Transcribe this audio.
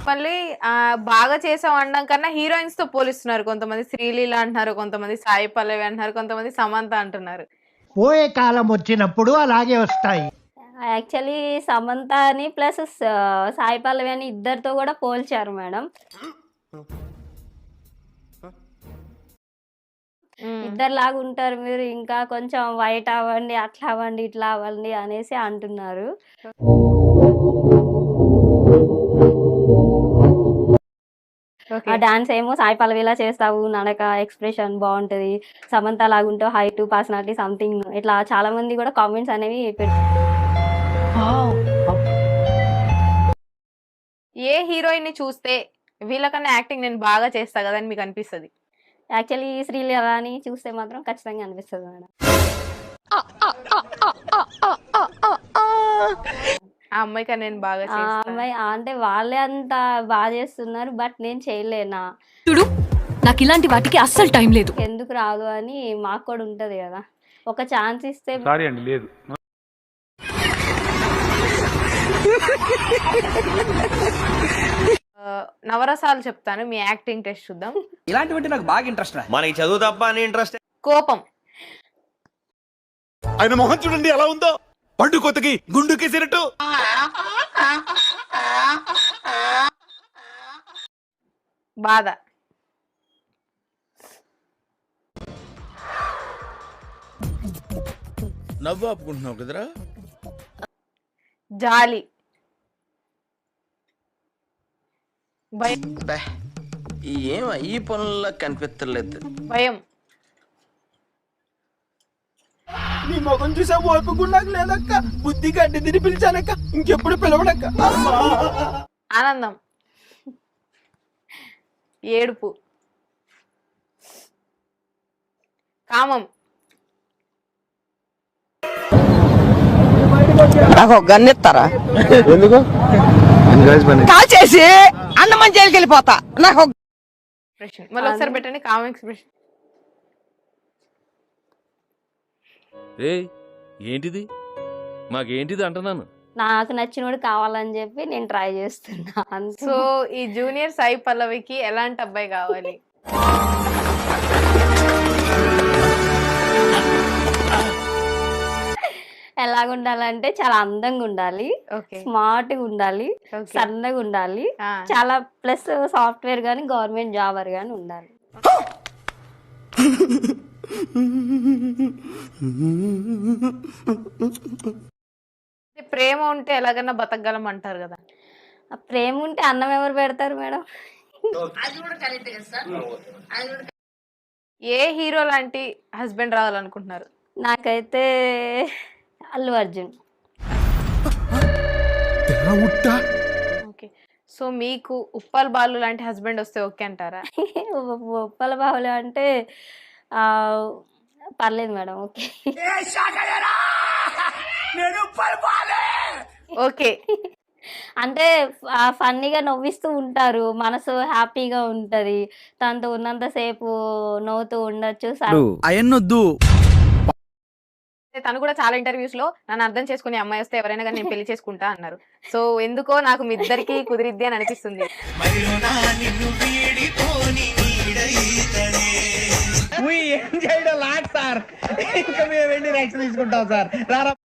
మళ్ళీ బాగా చేసావు అనడం కన్నా హీరోయిన్స్ తో పోలిస్తున్నారు. కొంతమంది శ్రీలీల అంటున్నారు, కొంతమంది సాయి పల్లవి అంటున్నారు, కొంతమంది సమంత అంటున్నారు. పోయే కాలం వచ్చినప్పుడు అలాగే వస్తాయి. యాక్చువల్లీ సమంత అని ప్లస్ సాయి పల్లవి అని ఇద్దరితో కూడా పోల్చారు మేడం. ఇద్దరులాగా ఉంటారు మీరు, ఇంకా కొంచెం వైట్ అవ్వండి, అట్లా అవ్వండి, ఇట్లా అవ్వండి అనేసి అంటున్నారు. ఆ డాన్స్ ఏమో సాయి పల్లవిలా చేస్తావు, నడక ఎక్స్ప్రెషన్ బాగుంటది, సమంత లాగుంటావు, హైట్ పర్సనాలిటీ సంథింగ్ ఇట్లా చాలా మంది కూడా కామెంట్స్ అనేవి ఏ హీరోయిన్ ని చూస్తే వీళ్ళకన్నా యాక్టింగ్ నేను బాగా చేస్తా కదా అని మీకు అనిపిస్తుంది? యాక్చువల్లీ శ్రీలీల అని చూస్తే మాత్రం ఖచ్చితంగా అనిపిస్తుంది మేడం. ఆ అమ్మాయికి నేను బాగా ఆ అమ్మాయి అంటే వాళ్ళే అంత బాగా చేస్తున్నారు, బట్ నేను చేయలేనా, చూడు నాకు ఇలాంటి వాటికి అస్సలు టైం లేదు. ఎందుకు రాదు అని మాకు కూడా ఉంటది కదా, ఒక ఛాన్స్ ఇస్తే. సారీ అండి, లేదు. నవరసాలు చెప్తాను, మీ యాక్టింగ్ టెస్ట్ చూద్దాం. ఇలాంటివంటే నాకు బాగా ఇంట్రెస్ట్. మనకి చదువు తప్ప అని ఇంట్రెస్ట్. కోపం. ఆయన మొహం చూడండి ఎలా ఉందో, పండు కొత్తకి గుండుకేసినట్టు. బాధ. నవ్వు ఆపుకుంటున్నావు కదరా. జాలి. భయం. ఏం ఈ పనుల్లో కనిపించలేదు. భయం. నీ ముఖం చూసా ఓపుకున్నాక లేదక్క, బుద్ధి గడ్డి తిని పిలిచానక్క, ఇంకెప్పుడు పిలవడక్క. ఆనందం. ఏడుపు. కామం. నాకు గన్నెత్తారా? ఎందుకు కాల్ చేసి అన్నమని జైలుకి వెళ్ళిపోతా. నాకు ఎక్స్ప్రెషన్ మళ్ళీ ఒకసారి పెట్టండి. కామం ఎక్స్ప్రెషన్. ఏంటిది మాకేంటిది అంటున్నాను. నాకు నచ్చినోడు కావాలని చెప్పి నేను ట్రై చేస్తున్నా. సో ఈ జూనియర్ సాయి పల్లవికి ఎలాంటి అబ్బాయి కావాలి? ఎలాగుండాలంటే చాలా అందంగా ఉండాలి, స్మార్ట్ గా ఉండాలి, సన్నగా ఉండాలి, చాలా ప్లస్ సాఫ్ట్వేర్ గానీ గవర్నమెంట్ జాబర్ గానీ ఉండాలి. ప్రేమ ఉంటే ఎలాగన్నా బతకగలం అంటారు కదా. ప్రేమ ఉంటే అన్నం ఎవరు పెడతారు మేడం? ఏ హీరో లాంటి హస్బెండ్ రావాలనుకుంటున్నారు? నాకైతే అల్లు అర్జున్. ఓకే. సో మీకు ఉప్పల్ బాలు లాంటి హస్బెండ్ వస్తే ఓకే అంటారా? ఉప్పల బాహులు అంటే పర్లేదు మేడం. ఓకే. ఓకే. అంటే ఫన్నీగా నవ్విస్తూ ఉంటారు, మనసు హ్యాపీగా ఉంటది, తనతో ఉన్నంతసేపు నవ్వుతూ ఉండొచ్చు. అయన్నొద్దు. తను కూడా చాలా ఇంటర్వ్యూస్ లో నన్ను అర్థం చేసుకునే అమ్మాయి వస్తే ఎవరైనా కానీ నేను పెళ్లి చేసుకుంటా అన్నారు. సో ఎందుకో నాకు మీ ఇద్దరికి కుదిరిద్ది అని అనిపిస్తుంది. ఏం చేయడం లాట్ సార్, ఇంకా మేము వెళ్ళి రియాక్షన్ తీసుకుంటాం సార్.